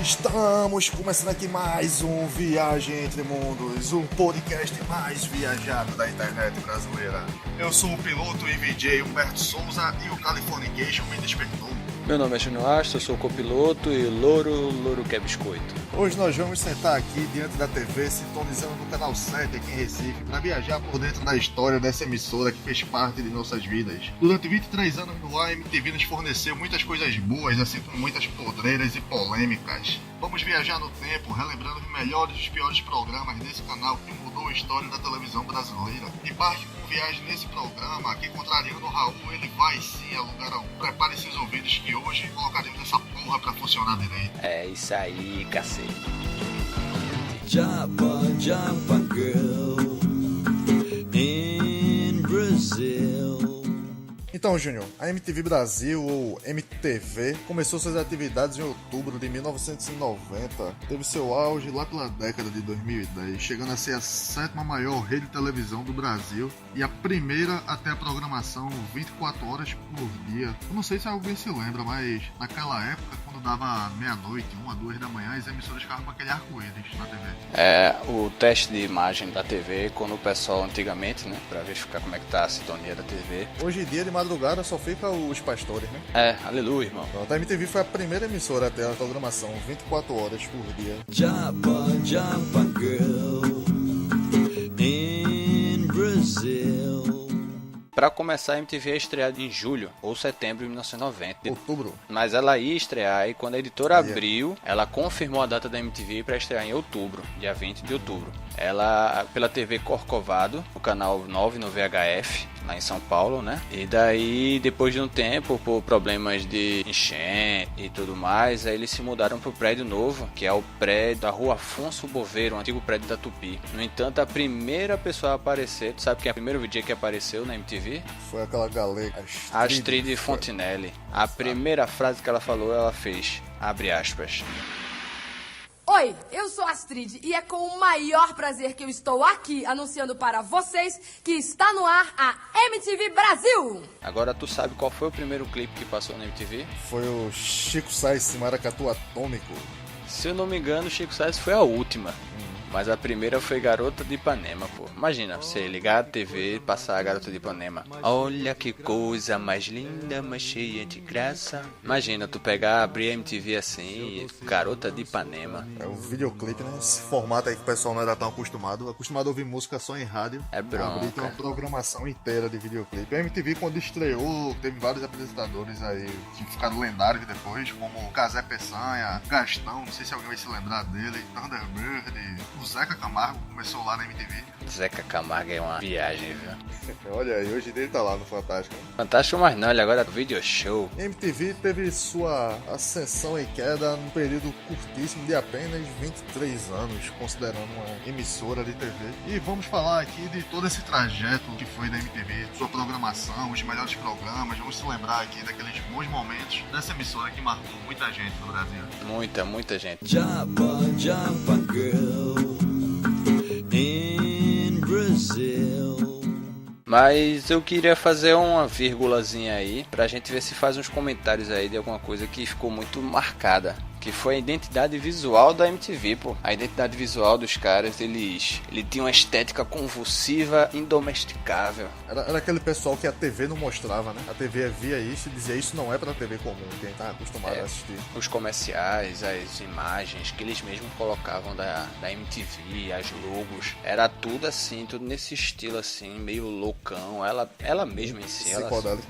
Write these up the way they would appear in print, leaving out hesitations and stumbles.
Estamos começando aqui mais um Viagem Entre Mundos, um podcast mais viajado da internet brasileira. Eu sou o piloto e VJ Humberto Souza e o Californication me despertou. Meu nome é Júnior Astro, eu sou o copiloto e louro quer biscoito. Hoje nós vamos sentar aqui diante da TV, sintonizando no canal 7 aqui em Recife, para viajar por dentro da história dessa emissora que fez parte de nossas vidas. Durante 23 anos no ar, a MTV nos forneceu muitas coisas boas, assim como muitas podreiras e polêmicas. Vamos viajar no tempo, relembrando os melhores e os piores programas desse canal que mudou a história da televisão brasileira. E parte com viagem nesse programa, que contrariando o Raul, ele vai sim a lugar algum. Prepare seus ouvidos que hoje colocaremos essa porra pra funcionar direito. É isso aí, cacete. Jump, girl in Brazil. Então, Júnior, a MTV Brasil, ou MTV, começou suas atividades em outubro de 1990. Teve seu auge lá pela década de 2010, chegando a ser a 7ª maior rede de televisão do Brasil e a primeira a ter a programação 24 horas por dia. Eu não sei se alguém se lembra, mas naquela época, quando dava meia-noite, 1 a 2 da manhã, as emissoras ficavam com aquele arco-íris na TV. É, o teste de imagem da TV, quando o pessoal antigamente, né, pra verificar como é que tá a sintonia da TV. Hoje em dia, de madrugada, só fica os pastores, né? É, aleluia, irmão. Pronto, a MTV foi a primeira emissora a ter a programação 24 horas por dia. Jump, girl in Brazil. Pra começar, a MTV ia estrear em julho ou setembro de 1990. Outubro. Mas ela ia estrear e quando a editora abriu, ela confirmou a data da MTV para estrear em outubro, dia 20 de outubro. Ela, pela TV Corcovado, no canal 9 no VHF, lá em São Paulo, né? E daí, depois de um tempo, por problemas de enchente e tudo mais, aí eles se mudaram pro prédio novo, que é o prédio da Rua Afonso Boveiro, o antigo prédio da Tupi. No entanto, a primeira pessoa a aparecer, tu sabe quem é o primeiro VJ que apareceu na MTV? Foi aquela galega Astrid Fontinelli. A primeira frase que ela falou, ela fez, abre aspas. Oi, eu sou a Astrid e é com o maior prazer que eu estou aqui anunciando para vocês que está no ar a MTV Brasil. Agora tu sabe qual foi o primeiro clipe que passou na MTV? Foi o Chico Sainz Maracatu Atômico. Se eu não me engano, o Chico Sainz foi a última. Mas a primeira foi Garota de Ipanema, pô. Imagina, você ligar a TV e passar a Garota de Ipanema. Olha que coisa mais linda, mais cheia de graça. Imagina, tu pegar, abrir a MTV assim, Garota de Ipanema. É um videoclipe, né? Esse formato aí que o pessoal não era tão acostumado a ouvir música só em rádio. É bronca. Abrir tem uma programação inteira de videoclipe. A MTV, quando estreou, teve vários apresentadores aí que ficaram lendários depois, como o Casé Peçanha, Gastão, não sei se alguém vai se lembrar dele, Thunderbird. O Zeca Camargo começou lá na MTV. Zeca Camargo é uma viagem, viu? Olha aí, hoje ele tá lá no Fantástico. Fantástico, mas não, ele agora é video show. A MTV teve sua ascensão e queda num período curtíssimo de apenas 23 anos, considerando uma emissora de TV. E vamos falar aqui de todo esse trajeto que foi da MTV, sua programação, os melhores programas. Vamos se lembrar aqui daqueles bons momentos dessa emissora que marcou muita gente no Brasil. Muita gente. Jump, girl in Brazil. Mas eu queria fazer uma vírgulazinha aí pra gente ver se faz uns comentários aí de alguma coisa que ficou muito marcada. Que foi a identidade visual da MTV, pô. A identidade visual dos caras, ele tinha uma estética convulsiva, indomesticável. Era aquele pessoal que a TV não mostrava, né? A TV via isso e dizia, isso não é pra TV comum, quem tá acostumado a assistir. Os comerciais, as imagens que eles mesmos colocavam da MTV, as logos, era tudo assim, tudo nesse estilo assim, meio loucão. Ela mesma em si, ela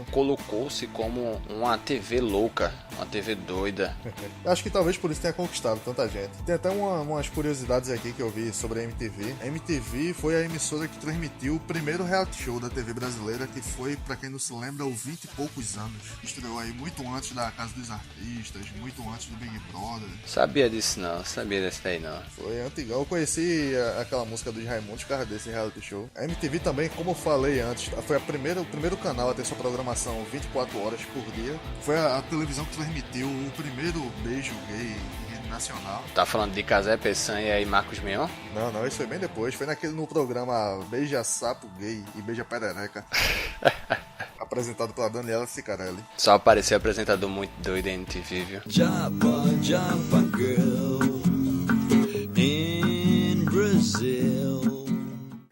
colocou-se como uma TV louca, uma TV doida. Acho que talvez por isso tenha conquistado tanta gente. Tem até umas curiosidades aqui que eu vi sobre a MTV. A MTV foi a emissora que transmitiu o primeiro reality show da TV brasileira, que foi, pra quem não se lembra, aos 20 e poucos anos. Estreou aí muito antes da Casa dos Artistas, muito antes do Big Brother. Sabia disso não, sabia desse daí não. Foi antigão. Eu conheci aquela música dos Raimundos por causa desse reality show. A MTV também, como eu falei antes, foi o primeiro canal a ter sua programação 24 horas por dia. Foi a televisão que transmitiu o primeiro beijo gay em rede nacional. Tá falando de Casé Peçanha e Marcos Mion? Não, isso foi bem depois. Foi no programa Beija Sapo Gay e Beija Perereca. apresentado pela Daniela Cicarelli. Só apareceu apresentador muito doido em MTV, viu? Japa, Japa Girl in Brazil.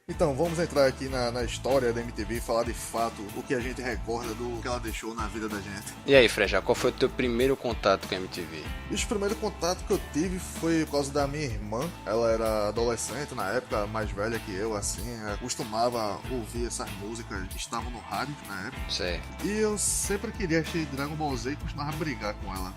Então, vamos entrar aqui na história da MTV e falar de fato o que a gente recorda do que ela deixou na vida da gente. E aí, Frejá, qual foi o teu primeiro contato com a MTV? E o primeiro contato que eu tive foi por causa da minha irmã. Ela era adolescente na época, mais velha que eu, assim. Ela costumava ouvir essas músicas que estavam no rádio na época. Sei. E eu sempre queria assistir Dragon Ball Z e costumava brigar com ela.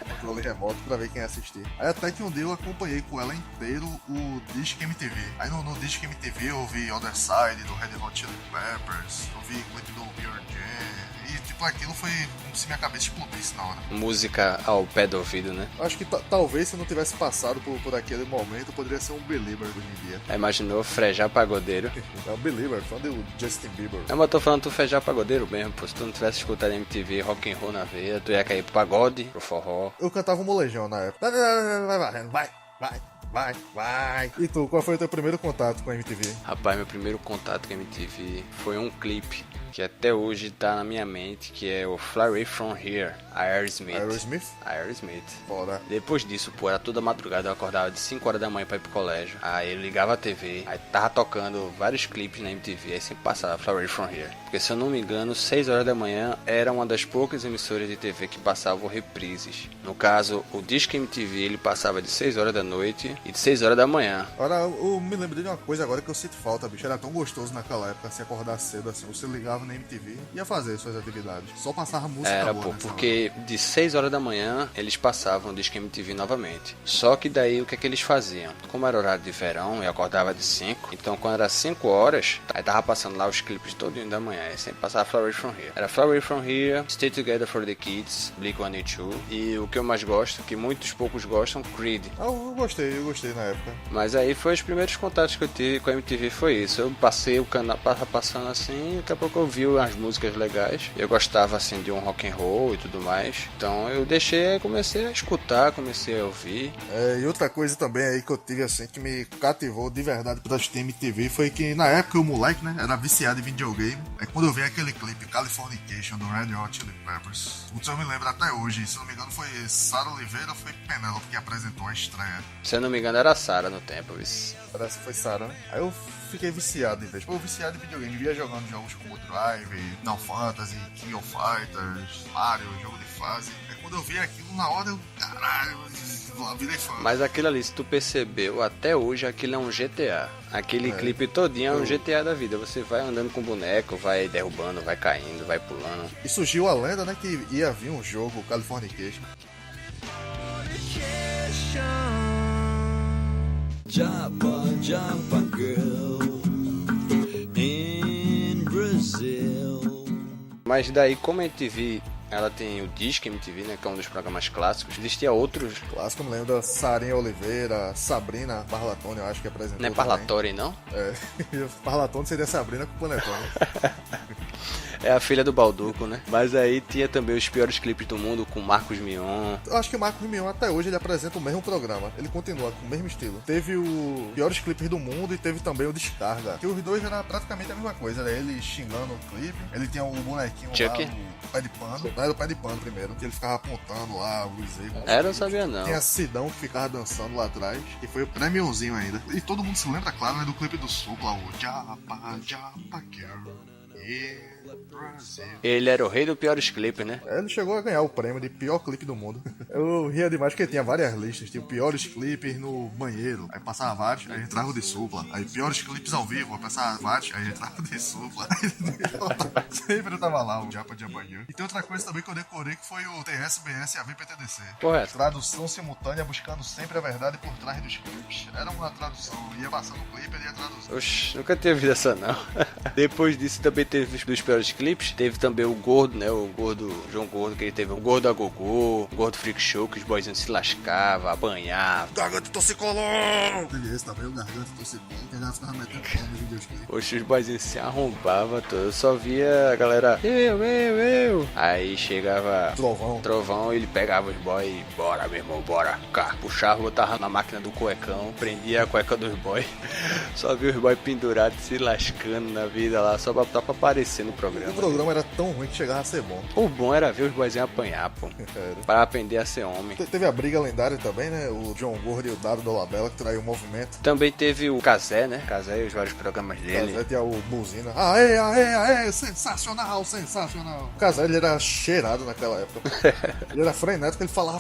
Controle remoto pra ver quem ia assistir. Aí até que um dia eu acompanhei com ela inteiro o Disque MTV. Aí no Disque MTV eu ouvi Other Side do Red Hot Chili Peppers, ouvi clipe do Pure Jam. E tipo, aquilo foi como se minha cabeça explodisse na hora. Música ao pé do ouvido, né? Acho que talvez se eu não tivesse passado por aquele momento, eu poderia ser um Belieber hoje em dia. Imaginou Frejá pagodeiro? É um Belieber, fã do Justin Bieber. Não, mas eu tô falando tu Frejá pagodeiro mesmo, pô. Se tu não tivesse escutado MTV rock and roll na veia, tu ia cair pro pagode, pro forró. Eu cantava um molejão na época. Vai. E tu, qual foi o teu primeiro contato com a MTV? Rapaz, meu primeiro contato com a MTV foi um clipe que até hoje tá na minha mente, que é o Fly Away From Here, Aerosmith. Aerosmith. Foda. Depois disso, pô, era toda madrugada, eu acordava de 5 horas da manhã pra ir pro colégio. Aí eu ligava a TV, aí tava tocando vários clipes na MTV, aí sempre passava Fly Away From Here. Porque se eu não me engano, 6 horas da manhã era uma das poucas emissoras de TV que passavam reprises. No caso, o Disque MTV, ele passava de 6 horas da noite e de 6 horas da manhã. Agora, eu me lembrei de uma coisa agora que eu sinto falta, bicho. Era tão gostoso naquela época, se acordar cedo assim, você ligava na MTV e ia fazer suas atividades. Só passava música Era, boa, pô, né, porque de 6 horas da manhã eles passavam o Disque MTV novamente. Só que daí o que é que eles faziam? Como era horário de verão e acordava de 5, então quando era 5 horas, aí tava passando lá os clipes todinho da manhã. Aí sempre passava Fly Away From Here. Era Fly Away From Here, Stay Together for the Kids, Blink-182 e o que eu mais gosto, que muitos poucos gostam, Creed. Eu gostei na época. Mas aí foi os primeiros contatos que eu tive com a MTV, foi isso. Eu passei o canal passando assim, e daqui a pouco eu vi as músicas legais. Eu gostava assim de um rock and roll e tudo mais. Então eu deixei, comecei a escutar, comecei a ouvir. E outra coisa também aí que eu tive assim que me cativou de verdade pra assistir MTV foi que na época o moleque, né, era viciado em videogame. Aí quando eu vi aquele clipe Californication do Red Hot Chili Peppers, eu me lembro até hoje, se não me engano foi Sara Oliveira ou foi Penélope que apresentou a estreia. Se eu não me engano era a Sarah no tempo, isso. Parece que foi Sara, né? Aí eu fiquei viciado em vez. Pô, viciado em videogame, via jogando jogos como Drive, Final Fantasy, King of Fighters, Mario, jogo de fase. Aí quando eu vi aquilo na hora, eu, caralho, lá virei fã. Mas aquilo ali, se tu percebeu, até hoje aquilo é um GTA. Aquele clipe todinho é um GTA da vida. Você vai andando com boneco, vai derrubando, vai caindo, vai pulando. E surgiu a lenda, né, que ia vir um jogo, Californication. Japa, Japa Girl in Brazil. Mas daí, como a MTV, ela tem o Disque MTV, né, que é um dos programas clássicos, existia outros. Clássico, eu me lembro da Sarinha Oliveira, Sabrina Parlatone, eu acho que apresentou. Não é Parlatore, não? É, Parlatone seria Sabrina com Panetone. É a filha do Balduco, né? Mas aí tinha também os piores clipes do mundo com Marcos Mion. Eu acho que o Marcos Mion até hoje ele apresenta o mesmo programa. Ele continua com o mesmo estilo. Teve o piores clipes do mundo e teve também o Descarga. Que os dois era praticamente a mesma coisa. Era ele xingando o clipe. Ele tinha o bonequinho Chuck? lá, o pé de pano. Não era o pé de pano primeiro. Que ele ficava apontando lá o exemplo. Era, não sabia não. Tinha Sidão que ficava dançando lá atrás. E foi o premiumzinho ainda. E todo mundo se lembra, claro, né, do clipe do Supla, o Japa, Japa Girl. Brasil. Ele era o rei do piores clipes, né? Ele chegou a ganhar o prêmio de pior clipe do mundo. Eu ria demais porque tinha várias listas. Tinha piores clipes no banheiro. Aí passava vários, aí entrava o de Supla. Aí piores clipes ao vivo, aí passava vários, aí entrava o de Supla. Sempre tava lá o Japa Japa Girl. E tem outra coisa também que eu decorei que foi o TSBS e a VPTDC. Correto. Tradução simultânea buscando sempre a verdade por trás dos clipes. Era uma tradução. Ia passando o clipe, ele ia traduzir. Oxi, nunca tinha visto essa não. Depois disso também teve dos piores clipes. Teve também o Gordo, né? O Gordo, João Gordo, que ele teve o Gordo a Gogô, o Gordo Freak Show, que os boyzinhos se lascavam, apanhavam. Garganta torcicolão! Teve esse também, o Garganta torcicolão, que a galera ficava metendo pau nos videoclipes. Oxi, os boyzinhos se arrombavam todos. Eu só via a galera, eu. Aí chegava Trovão, ele pegava os boys e bora, meu irmão, bora. Cá. Puxava, botava na máquina do cuecão, prendia a cueca dos boys. Só via os boys pendurados, se lascando na vida lá, só pra pra aparecer no O programa. programa era tão ruim que chegava a ser bom. O bom era ver os boizinhos apanhar, pô. Era. Pra aprender a ser homem. Teve a briga lendária também, né? O John Gordo e o Dado Dolabella, que traiu o movimento. Também teve o Cazé, né? Cazé e os vários programas dele. Casé tinha o Buzina. Aê, aê, aê, sensacional, sensacional. O Casé, ele era cheirado naquela época. Ele era frenético, ele falava,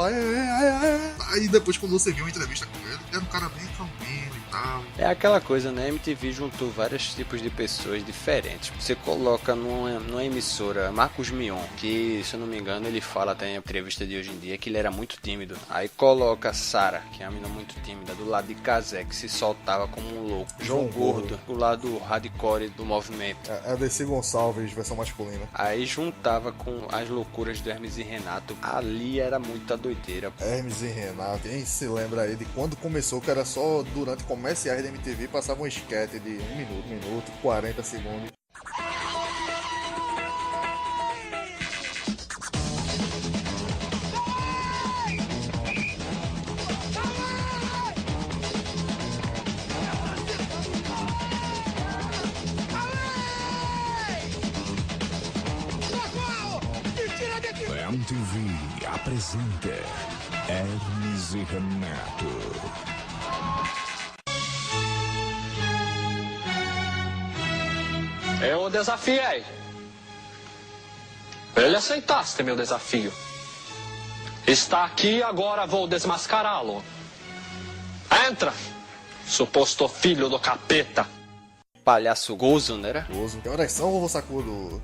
aê, aê, aê. Aí depois, quando você viu uma entrevista com ele, era um cara bem calminho e tal. É aquela coisa, né? A MTV juntou vários tipos de pessoas diferentes. Você coloca numa emissora Marcos Mion, que, se eu não me engano, ele fala até em entrevista de hoje em dia que ele era muito tímido. Aí coloca Sara, que é uma menina muito tímida, do lado de Cazé, que se soltava como um louco. João Gordo, do lado hardcore do movimento. É a DC Gonçalves, versão masculina. Aí juntava com as loucuras do Hermes e Renato. Ali era muita doideira. Hermes e Renato, quem se lembra aí de quando começou, que era só durante comerciais da MTV, passava um esquete de 1 minuto, 40 segundos. MTV apresenta Hermes e Renato. Eu desafiei. Ele aceitaste meu desafio. Está aqui, agora vou desmascará-lo. Entra, suposto filho do capeta. Palhaço gozo, né? Era? Gozo. Que horas são, vovô Sacudo?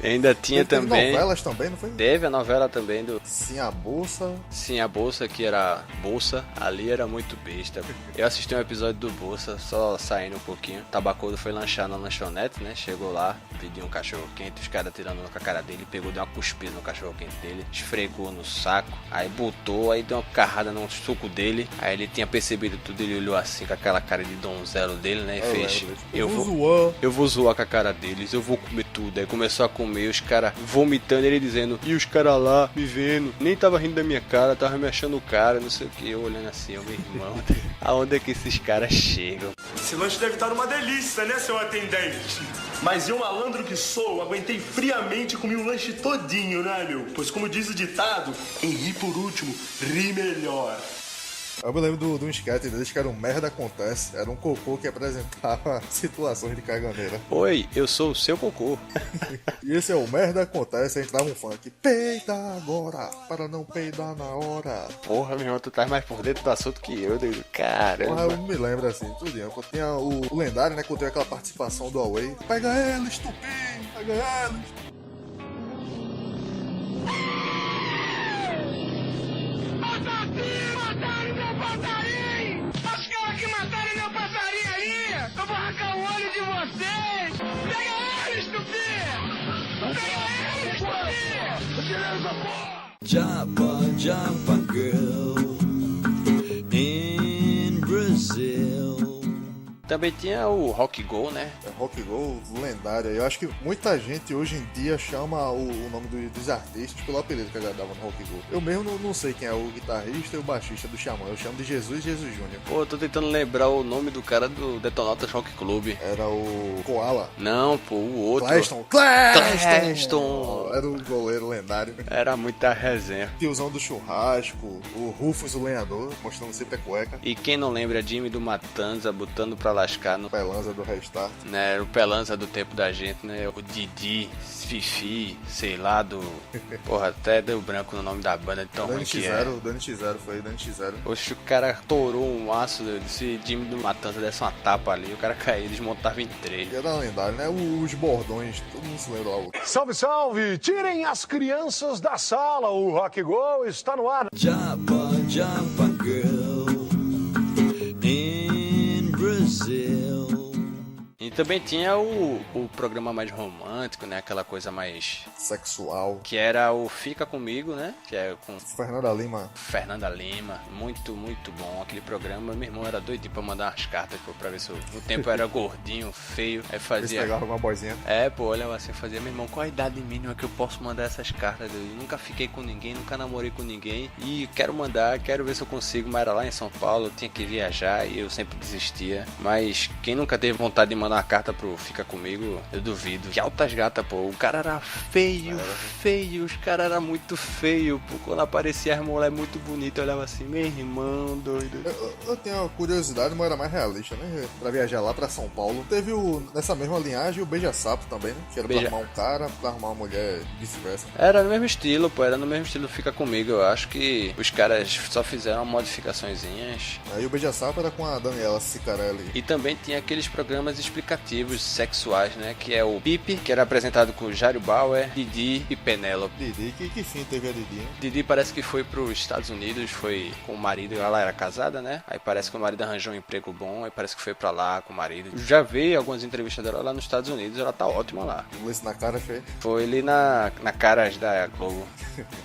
Ainda tinha Teve também. novelas também, não foi? Teve a novela também do. Sim, a Bolsa. Sim, a Bolsa, que era Bolsa, ali era muito besta. Eu assisti um episódio do Bolsa, só saindo um pouquinho. Tabacudo foi lanchar na lanchonete, né? Chegou lá, pediu um cachorro quente, os caras tirando com a cara dele, pegou, deu uma cuspida no cachorro quente dele, esfregou no saco, aí botou, aí deu uma carrada no suco dele. Aí ele tinha percebido tudo, ele olhou assim com aquela cara de donzelo dele, né? E fez. Eu vou zoar com a cara deles, eu vou comer tudo. Aí começou a comer, os caras vomitando, ele dizendo, e os caras lá me vendo, nem tava rindo da minha cara, tava me achando o cara, não sei o que, eu olhando assim, meu irmão, aonde é que esses caras chegam? Esse lanche deve estar uma delícia, né, seu atendente? Mas eu, malandro que sou, aguentei friamente e comi o lanche todinho, né, meu? Pois como diz o ditado, quem ri por último, ri melhor. Eu me lembro de um sketch deles que era um Merda Acontece. Era um cocô que apresentava situações de caganeira. Oi, eu sou o seu cocô. E esse é o Merda Acontece, aí entrava um funk. Peida agora, para não peidar na hora. Porra, meu irmão, tu tá mais por dentro do assunto que eu, doido. Caramba. Porra, eu me lembro assim, tudinho. Quando tinha o lendário, né, quando teve aquela participação do Away. Pega ele, estupim, pega ele. Mataram meu passarinho! Os caras que mataram meu passarinho aí! Eu vou arrancar o olho de vocês! Pega ele, estupim! Pega ele, estupim! Beleza, porra! Japa, Japa Girl in Brazil. Também tinha o Rock Go, né? É Rock Go, lendário. Eu acho que muita gente hoje em dia chama o nome dos artistas pelo apelido que a galera dava no Rock Go. Eu mesmo não sei quem é o guitarrista e o baixista do Xamã. Eu chamo de Jesus Júnior. Pô, eu tô tentando lembrar o nome do cara do Detonautas Rock Club. Era o Koala. Não, pô, o outro. Claston! Era o goleiro lendário. Era muita resenha. Tiozão do churrasco, o Rufus, o lenhador, mostrando sempre a cueca. E quem não lembra, Jimmy do Matanza botando pra lascar no... Pelanza do Restart. Né, o Pelanza do tempo da gente, né? O Didi, Fifi, sei lá, do... Porra, até deu branco no nome da banda de tão ruim que é. Dani X0, foi Dani X0. Oxe, o cara torou um aço, se Jimmy do Matanza desse uma tapa ali, o cara caía, desmontava em 3. E era lendário, né? Os bordões, todo mundo se lembra lá. Salve, salve! Tirem as crianças da sala, o Rock Go está no ar. Japa, Japa Girl in Brazil. E também tinha o programa mais romântico, né? Aquela coisa mais... sexual. Que era o Fica Comigo, né? Que é com... Fernanda Lima. Muito, muito bom aquele programa. Meu irmão era doidinho pra mandar umas cartas pra ver se o tempo era gordinho, feio. Aí fazia... Eles pegavam uma boizinha. É, pô, olha assim, fazia, meu irmão, qual a idade mínima que eu posso mandar essas cartas? Eu nunca fiquei com ninguém, nunca namorei com ninguém. E quero mandar, quero ver se eu consigo. Mas era lá em São Paulo, eu tinha que viajar e eu sempre desistia. Mas quem nunca teve vontade de mandar mandar uma carta pro Fica Comigo, eu duvido. Que altas gatas, pô. O cara era feio. Os caras eram muito feios, pô. Quando aparecia as mulheres muito bonitas, eu olhava assim, meu irmão, doido. Eu tenho uma curiosidade, mas era mais realista, né? Pra viajar lá pra São Paulo. Teve nessa mesma linhagem o Beija-Sapo também, né? Que era pra arrumar um cara, pra arrumar uma mulher, vice-versa. Era no mesmo estilo, pô. Era no mesmo estilo Fica Comigo. Eu acho que os caras só fizeram modificaçõezinhas. Aí o Beija-Sapo era com a Daniela Cicarelli. E também tinha aqueles programas explicativos sexuais, né? Que é o Pipe, que era apresentado com Jário Bauer, Didi e Penélope. Didi, que fim teve a Didi? Didi parece que foi pros Estados Unidos, foi com o marido, ela era casada, né? Aí parece que o marido arranjou um emprego bom, aí parece que foi pra lá com o marido. Já vi algumas entrevistas dela lá nos Estados Unidos, ela tá ótima lá. Isso na cara, foi? Foi ali na Caras da Globo.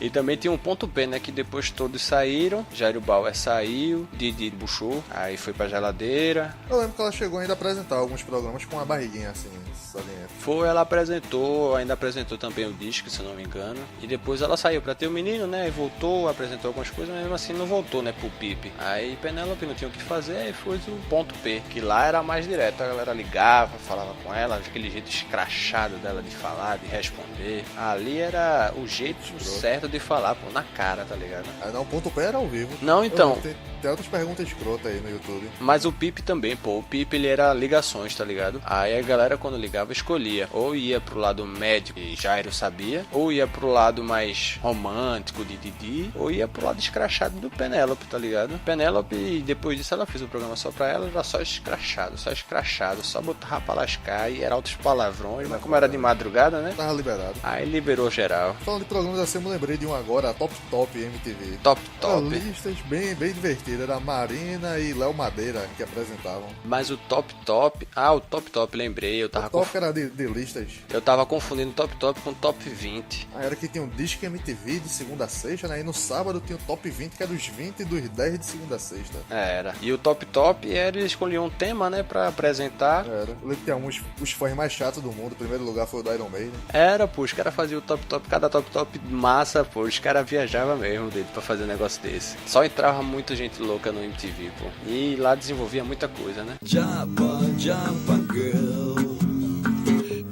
E também tinha um ponto P, né? Que depois todos saíram, Jário Bauer saiu, Didi buchou, aí foi pra geladeira. Eu lembro que ela chegou ainda a apresentar alguns programas com uma barriguinha assim, saliente. Foi, ela apresentou, ainda apresentou também o disco, se não me engano. E depois ela saiu pra ter o menino, né? E voltou, apresentou algumas coisas, mas mesmo assim não voltou, né? Pro Pipe. Aí Penélope não tinha o que fazer, aí foi o ponto P, que lá era mais direto. A galera ligava, falava com ela, aquele jeito escrachado dela de falar, de responder. Ali era o jeito certo de falar, pô, na cara, tá ligado? Aí não, o ponto P era ao vivo. Não, então. Tem outras perguntas escrotas aí no YouTube. Mas o Pipe também, pô. O Pipe, ele era ligações, tá ligado? Aí a galera, quando ligava, escolhia. Ou ia pro lado médico, e Jairo sabia. Ou ia pro lado mais romântico, de Didi. Ou ia pro lado escrachado do Penélope, tá ligado? Penélope, depois disso, ela fez o programa só pra ela. Era só escrachado. Só botava pra lascar. E era altos palavrões. Mas como era de madrugada, né? Tava liberado. Aí liberou geral. Falando de programas assim, eu me lembrei de um agora, a Top MTV. Top. Listas bem divertidas. Era Marina e Léo Madeira que apresentavam. Mas o Top. Ah, o Top, lembrei. Eu tava o Top era de listas. Eu tava confundindo o Top com o Top 20. Ah, era que tinha um Disque MTV de segunda a sexta, né? E no sábado tinha o Top 20, que era dos 20 e dos 10 de segunda a sexta. Era. E o Top era, eles escolhiam um tema, né? Pra apresentar. Era. Eu lembro que tinha os fãs mais chatos do mundo. O primeiro lugar foi o do Iron Maiden. Era, pô. Os caras faziam o Top. Cada Top massa, pô. Os caras viajavam mesmo dele pra fazer um negócio desse. Só entrava muita gente louca no MTV, pô. E lá desenvolvia muita coisa, né? Jumpa girl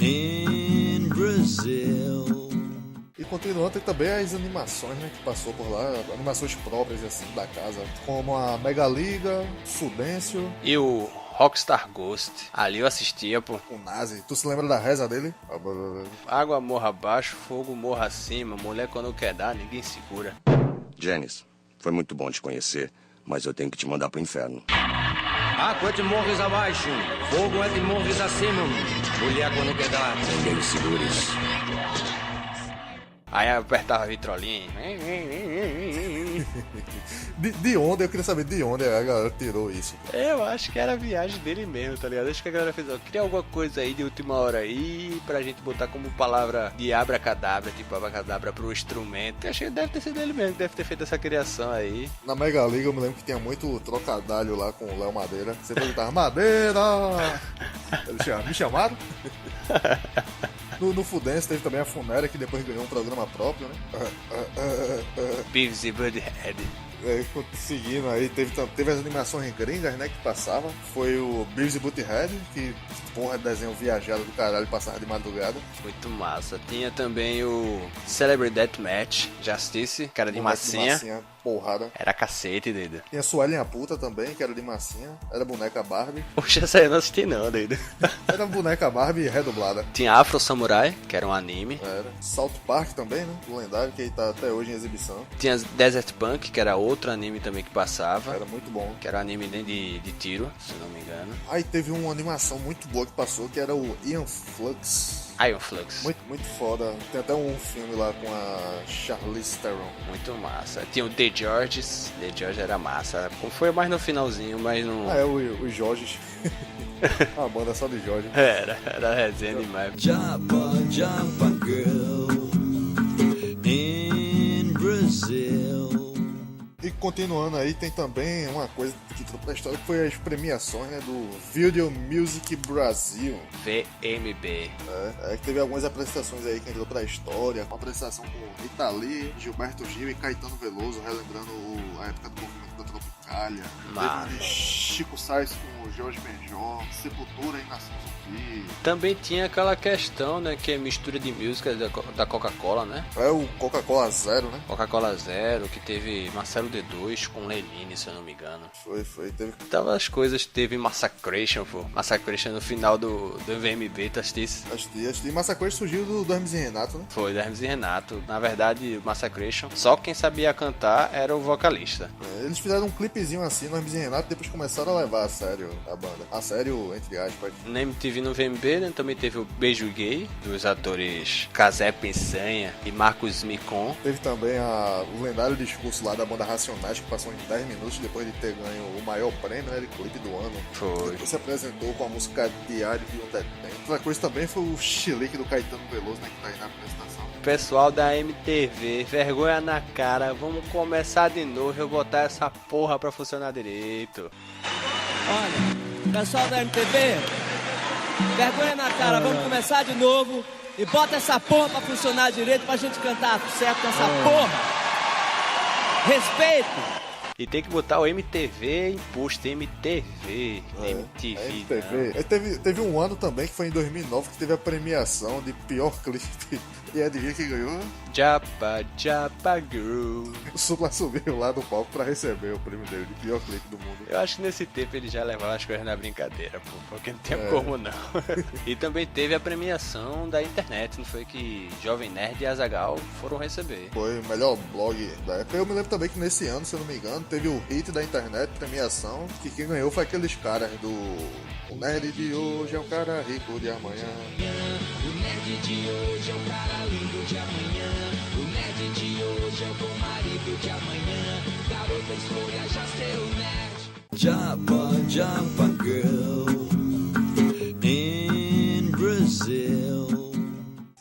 in Brazil. E continuando, tem também as animações, né, que passou por lá, animações próprias, assim, da casa, como a Mega Liga, Fudêncio e o Rockstar Ghost. Ali eu assistia, pô. O Nazi. Tu se lembra da reza dele? Água morra abaixo, fogo morra acima, mulher quando quer dar, ninguém segura. Janice, foi muito bom te conhecer, mas eu tenho que te mandar pro inferno. Água de morros abaixo, fogo é de morros acima, mulher quando quer dar, ninguém segura isso. Aí apertava a vitrolinha. De onde? Eu queria saber de onde a galera tirou isso. Eu acho que era a viagem dele mesmo, tá ligado? Acho que a galera fez, ó, cria alguma coisa aí de última hora aí pra gente botar como palavra de abracadabra, tipo abracadabra pro instrumento. Eu achei que deve ter sido ele mesmo, que deve ter feito essa criação aí. Na Mega Liga eu me lembro que tinha muito trocadilho lá com o Léo Madeira. Você perguntava, Madeira! Me chamaram? No Fudêncio teve também a Funera, que depois ganhou um programa próprio, né? Beavis e Butthead. Seguindo aí, teve as animações gringas, né, que passavam. Foi o Beavis e Butthead, que porra, desenho viajado do caralho, passava de madrugada. Muito massa. Tinha também o Celebrity Deathmatch Justice, que era de massinha. Porrada. Era cacete, doido. Tinha Suelen a Puta também, que era de massinha. Era boneca Barbie. Poxa, essa aí eu não assisti não, doido. Era boneca Barbie redublada. Tinha Afro Samurai, que era um anime. Era. South Park também, né? O lendário, que tá até hoje em exibição. Tinha Desert Punk, que era outro anime também que passava. Era muito bom. Que era um anime de tiro, se não me engano. Aí teve uma animação muito boa que passou, que era o Ian Flux. Iron Flux. Muito foda. Tem até um filme lá com a Charlize Theron. Muito massa. Tinha o The Georges. The George era massa. Foi mais no finalzinho, mas não... o Jorges. A banda só de Jorge. Era resenha demais. Jumpa girl in Brazil. E continuando aí, tem também uma coisa que entrou pra história, que foi as premiações, né, do Video Music Brasil. VMB. Que teve algumas apresentações aí que entrou pra história. Uma apresentação com Rita Lee, Gilberto Gil e Caetano Veloso, relembrando a época do movimento da Tropicália. Teve uma de Chico Sainz com Jorge Benjor, Sepultura e Nação Zumbi. Também tinha aquela questão, né, que é mistura de músicas da Coca-Cola, né? É o Coca-Cola Zero, né? Coca-Cola Zero, que teve Marcelo D2 com Lenine, se eu não me engano. Foi. Tava as coisas, teve Massacration, pô. Massacration no final do VMB, tu assistisse? Assisti. Massacration surgiu do Hermes e Renato, né? Foi, do Hermes e Renato. Na verdade, Massacration, só quem sabia cantar era o vocalista. Eles fizeram um clipezinho assim no Hermes e Renato, depois começaram a levar a sério a banda. A sério, entre aspas. Na MTV no VMB, né, também teve o Beijo Gay, dos atores Casé Pensanha e Marcos Micon. Teve também o lendário discurso lá da banda Racionais, que passou em 10 minutos depois de ter ganho o maior prêmio, né, de clipe do ano. Foi. Depois se apresentou com a música Diário de um Detento. Outra coisa também foi o chilique do Caetano Veloso, né, que tá aí na apresentação. Pessoal da MTV, vergonha na cara, vamos começar de novo e botar essa porra pra funcionar direito. Olha, pessoal da MTV, vergonha na cara, vamos começar de novo e bota essa porra pra funcionar direito pra gente cantar certo com essa porra. Respeito! E tem que botar o MTV em posto, MTV. Teve um ano também, que foi em 2009, que teve a premiação de pior clipe. E adivinha quem ganhou? Japa Girl. O Supla subiu lá do palco pra receber o prêmio dele de pior clipe do mundo. Eu acho que nesse tempo ele já levava as coisas na brincadeira, pô, porque não tem como não. E também teve a premiação da internet, não foi que Jovem Nerd e Azaghal foram receber. Foi o melhor blog da época. Eu me lembro também que nesse ano, se eu não me engano, teve o hit da internet, premiação, que quem ganhou foi aqueles caras do... O nerd de hoje é um cara rico de amanhã. O nerd de hoje é um cara lindo de amanhã. O nerd de hoje é o bom marido de amanhã. Garota, escolha já seu nerd. Jumpa girl in Brazil.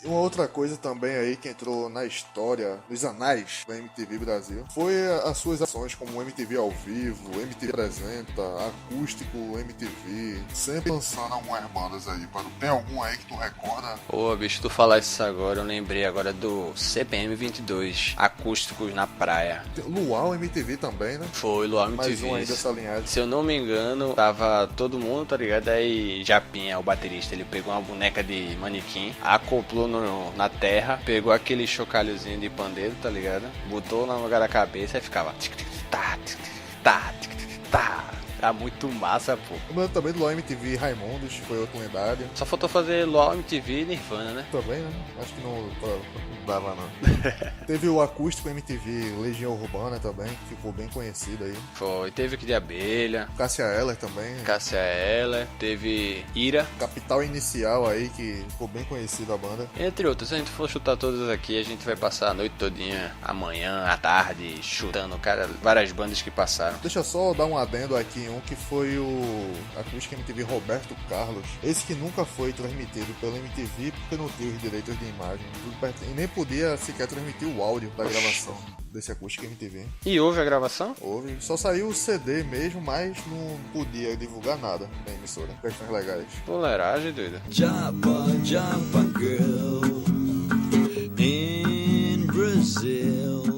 E uma outra coisa também aí que entrou na história, nos anais da MTV Brasil, foi as suas ações como MTV ao vivo, MTV apresenta, acústico MTV, sempre lançando algumas bandas aí. Tem algum aí que tu recorda? Pô, bicho, tu falar isso agora, eu lembrei agora do CPM 22, acústicos na praia. Luau MTV também, né? Foi, Luau MTV. Mais um aí dessa linhagem. Se eu não me engano, tava todo mundo, tá ligado? Aí Japinha, o baterista, ele pegou uma boneca de manequim, acoplou na terra, pegou aquele chocalhozinho de pandeiro, tá ligado? Botou no lugar da cabeça e ficava tá muito massa, pô. Eu lembro também do LOL MTV Raimundos, foi outro lendário. Só faltou fazer LOL MTV e Nirvana, né? Também, né? Acho que não dava, não. Teve o acústico MTV Legião Urbana também, que ficou bem conhecido aí. Foi, teve aqui de Abelha. Cássia Eller também. Cássia Eller, teve Ira. Capital Inicial aí, que ficou bem conhecida a banda. Entre outras, se a gente for chutar todas aqui, a gente vai passar a noite todinha, amanhã, à tarde, chutando, cara, várias bandas que passaram. Deixa eu só dar um adendo aqui em um, que foi o acústico MTV Roberto Carlos. Esse que nunca foi transmitido pela MTV, porque não tinha os direitos de imagem. E nem podia sequer transmitir o áudio da gravação desse acústico MTV. E houve a gravação? Houve. Só saiu o CD mesmo, mas não podia divulgar nada na emissora. Questões legais. Boleiragem, doido. Jumpa girl in Brazil.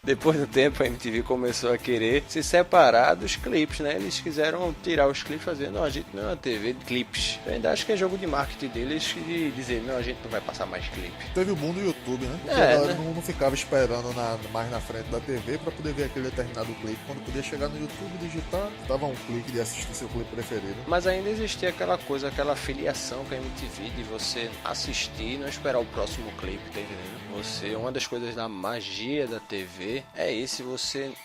Depois do tempo, a MTV começou a querer se separar dos clipes, né? Eles quiseram tirar os clipes, fazendo, não, a gente não é uma TV de clipes. Eu ainda acho que é jogo de marketing deles de dizer, não, a gente não vai passar mais clipe. Teve o boom do YouTube, né? Né? Não ficava esperando mais na frente da TV pra poder ver aquele determinado clipe. Quando podia chegar no YouTube, digitar, dava um clique de assistir seu clipe preferido. Mas ainda existia aquela coisa, aquela filiação com a MTV de você assistir e não esperar o próximo clipe, tá entendendo? Uma das coisas da magia da TV é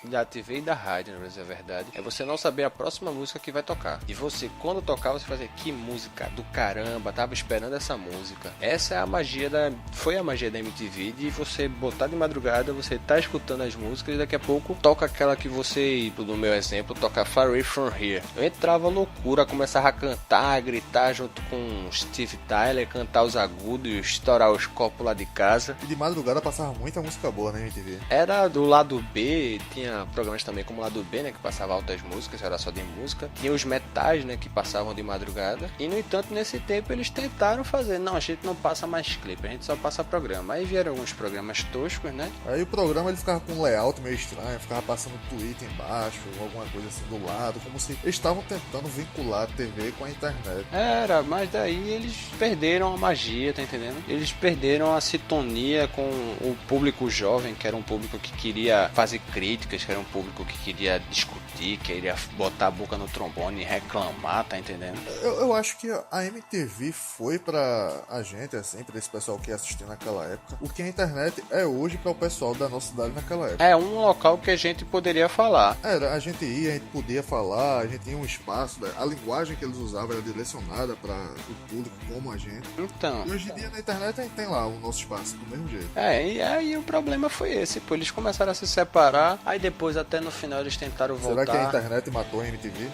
da TV e da rádio, na verdade, é verdade. É você não saber a próxima música que vai tocar. E você, quando tocar, você fazer que música do caramba, tava esperando essa música. Essa é a magia foi a magia da MTV, de você botar de madrugada, você tá escutando as músicas e daqui a pouco toca aquela que você, no meu exemplo, toca Far Away From Here. Eu entrava loucura, começava a cantar, a gritar junto com Steve Tyler, cantar os agudos, estourar os copos lá de casa. E de madrugada passava muita música boa na MTV. Era Do lado B, tinha programas também como o lado B, né, que passava altas músicas, era só de música. Tinha os metais, né, que passavam de madrugada. E, no entanto, nesse tempo eles tentaram fazer, não, a gente não passa mais clipe, a gente só passa programa. Aí vieram alguns programas toscos, né? Aí o programa ele ficava com um layout meio estranho, ficava passando Twitter embaixo, alguma coisa assim do lado, como se eles estavam tentando vincular a TV com a internet. Era, mas daí eles perderam a magia, tá entendendo? Eles perderam a sintonia com o público jovem, que era um público que queria fazer críticas, que era um público que queria discutir, que queria botar a boca no trombone e reclamar, tá entendendo? Eu acho que a MTV foi pra a gente, assim, pra esse pessoal que assistia naquela época, o que a internet é hoje para o pessoal da nossa cidade naquela época. É um local que a gente poderia falar. Era, a gente ia, a gente podia falar, a gente tinha um espaço, a linguagem que eles usavam era direcionada para o público como a gente. Então. E hoje em dia na internet a gente tem lá o nosso espaço do mesmo jeito. E aí o problema foi esse, pô, eles começaram a se separar, aí depois até no final eles tentaram voltar. Será que a internet matou a MTV?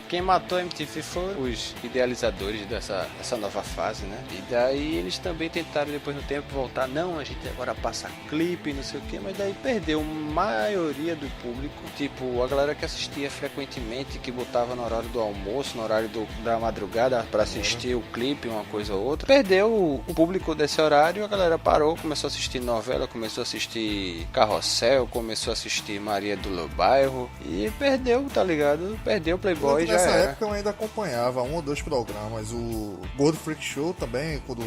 Quem matou a MTV foram os idealizadores dessa nova fase, né? E daí eles também tentaram depois no tempo voltar, não, a gente agora passa clipe, não sei o que, mas daí perdeu a maioria do público, tipo, a galera que assistia frequentemente, que botava no horário do almoço, no horário da madrugada pra assistir o clipe, uma coisa ou outra, perdeu o público desse horário, a galera parou, começou a assistir novela, começou a assistir Carrossel, começou a assistir Maria do Bairro, e perdeu, tá ligado? Perdeu o Playboy. Nessa época eu ainda acompanhava um ou dois programas, o Gordo Freak Show também, quando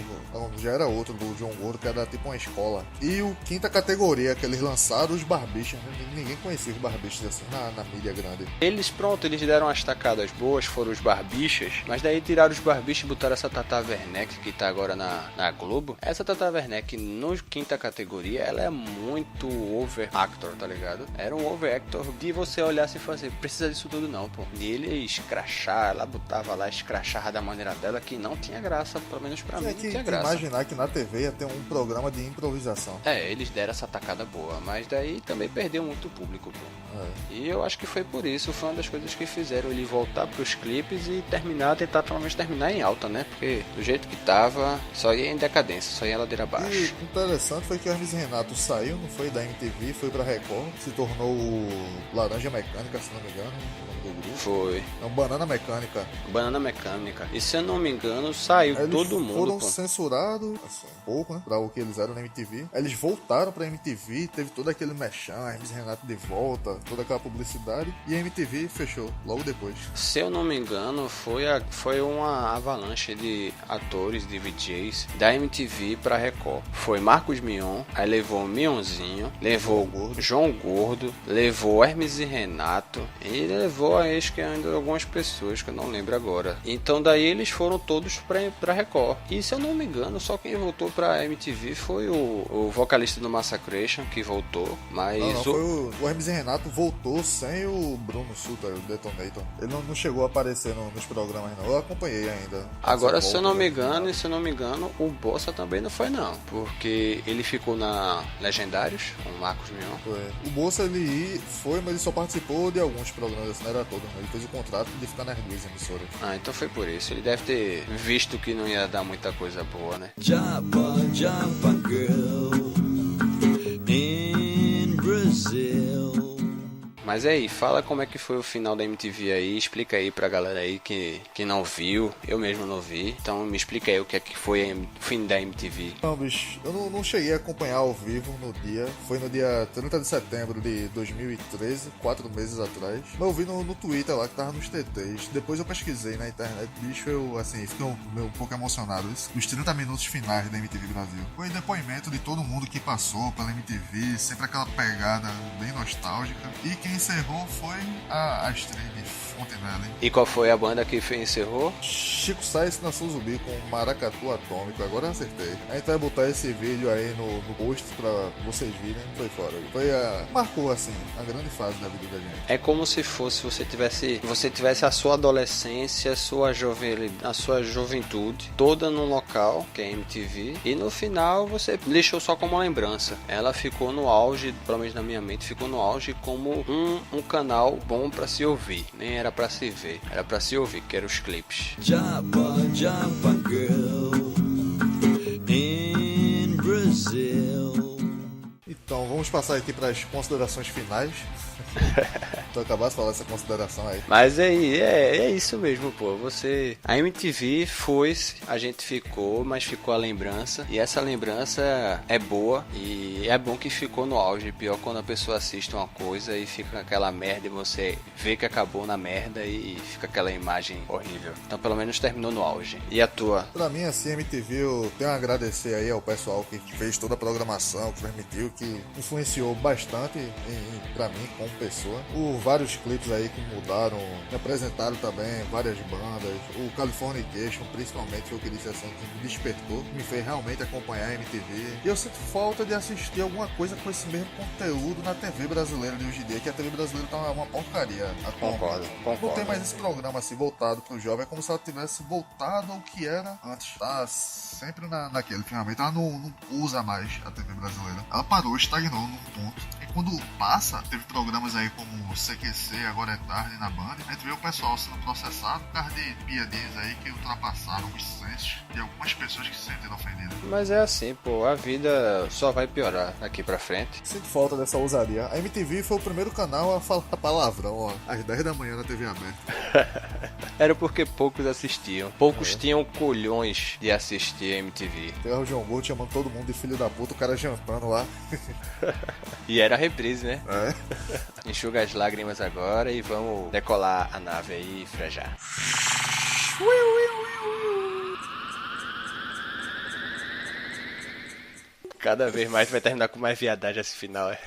já era outro do João Gordo, que era tipo uma escola, e o Quinta Categoria, que eles lançaram os Barbichas, ninguém conhecia os Barbichas assim na mídia grande. Eles deram as tacadas boas, foram os Barbichas, mas daí tiraram os Barbichas e botaram essa Tata Werneck, que tá agora na Globo. Essa Tata Werneck no Quinta Categoria, ela é muito over actor, tá ligado? Era um over actor de você olhar assim e fazer, precisa disso tudo não, pô. E ele escrachar, ela botava lá, escrachava da maneira dela, que não tinha graça, pelo menos pra mim não tinha graça. Imaginar que na TV ia ter um programa de improvisação. Eles deram essa tacada boa, mas daí também perdeu muito público, pô. E eu acho que foi por isso, foi uma das coisas que fizeram ele voltar pros clipes e tentar pelo menos terminar em alta, né? Porque do jeito que tava, só ia em decadência, só ia ladeira abaixo. E interessante foi que o Hermes e Renato saiu, não foi da MTV, foi pra Record, se tornou o Laranja Mecânica, se não me engano. Foi. É um Banana Mecânica. Banana Mecânica. E se eu não me engano, saiu todo mundo. Eles foram censurados, assim, um pouco, né? Pra o que eles eram na MTV. Aí eles voltaram pra MTV, teve todo aquele mexão, Hermes e Renato de volta, toda aquela publicidade. E a MTV fechou logo depois. Se eu não me engano, foi uma avalanche de atores, de VJs da MTV pra Record. Foi Marcos Mion, aí levou Mionzinho, levou João Gordo, levou Hermes e Renato e levou acho que ainda algumas pessoas que eu não lembro agora. Então daí eles foram todos pra Record. E se eu não me engano, só quem voltou pra MTV foi o vocalista do Massacration, que voltou. Mas foi o Hermes e Renato voltou sem o Bruno Sutter, o Detonator. Ele não chegou a aparecer nos programas não. Eu acompanhei ainda. Agora se eu não me engano, o Bossa também não foi não. Porque ele ficou na Legendários, com o Marcos Mion. Foi. O Bossa ele foi, mas ele só participou de alguns programas, assim, não era todo. Ele fez o contrato de ficar nas duas emissoras. Então foi por isso. Ele deve ter visto que não ia dar muita coisa boa, né? Japa girl in Brazil. Mas aí, fala como é que foi o final da MTV aí, explica aí pra galera aí que não viu, eu mesmo não vi, então me explica aí o que é que foi o fim da MTV. Não, bicho, eu não cheguei a acompanhar ao vivo no dia, foi no dia 30 de setembro de 2013, 4 meses atrás, mas eu vi no Twitter lá que tava nos TTs, depois eu pesquisei na internet, bicho, eu assim, fiquei um pouco emocionado, os 30 minutos finais da MTV Brasil. Foi depoimento de todo mundo que passou pela MTV, sempre aquela pegada bem nostálgica, e quem encerrou foi a Astrid Fontenelle. E qual foi a banda que encerrou? Chico Sainz na Zumbi com Maracatu Atômico, agora eu acertei. A gente vai botar esse vídeo aí no post pra vocês virem, foi fora. Marcou assim, a grande fase da vida da gente. É como se fosse você tivesse a sua adolescência, a sua juventude toda num local, que é a MTV, e no final você deixou só como uma lembrança. Ela ficou no auge, pelo menos na minha mente, ficou no auge como um canal bom pra se ouvir. Nem era pra se ver, era pra se ouvir, que eram os clipes. Japa girl in Brazil. Então vamos vamos passar aqui para as considerações finais. Tu acabaste de falar essa consideração aí. Mas é isso mesmo, pô. A MTV foi-se, a gente ficou, mas ficou a lembrança. E essa lembrança é boa e é bom que ficou no auge. Pior quando a pessoa assiste uma coisa e fica aquela merda e você vê que acabou na merda e fica aquela imagem horrível. Então pelo menos terminou no auge. E a tua? Pra mim, assim, MTV, eu tenho a agradecer aí ao pessoal que fez toda a programação, que transmitiu, que influenciou bastante pra mim como pessoa. Vários clipes aí que mudaram, me apresentaram também várias bandas. O Californication, principalmente, foi o que disse assim, que me despertou, me fez realmente acompanhar a MTV. E eu sinto falta de assistir alguma coisa com esse mesmo conteúdo na TV brasileira de hoje em dia, que a TV brasileira tá uma porcaria. Concordo. Não tem mais esse programa assim voltado pro jovem, é como se ela tivesse voltado ao que era antes. Tá sempre naquele, finalmente. Ela não usa mais a TV brasileira. Ela parou, estagnou num ponto. E quando passa, teve programas aí como CQC, Agora é Tarde, na Band, a gente vê o pessoal sendo processado por causa de piadinhas aí que ultrapassaram os sensos de algumas pessoas que se sentem ofendidas. Mas é assim, pô, a vida só vai piorar daqui pra frente. Sinto falta dessa ousadia. A MTV foi o primeiro canal a falar palavrão, ó, às 10 da manhã na TV aberta. Era porque poucos assistiam. Poucos tinham colhões de assistir a MTV. Tem o João Gold chamando todo mundo de filho da puta, o cara jantando lá. E era a reprise, né? É. Enxuga as lágrimas agora e vamos decolar a nave aí e frejar. Cada vez mais vai terminar com mais viadagem esse final, é.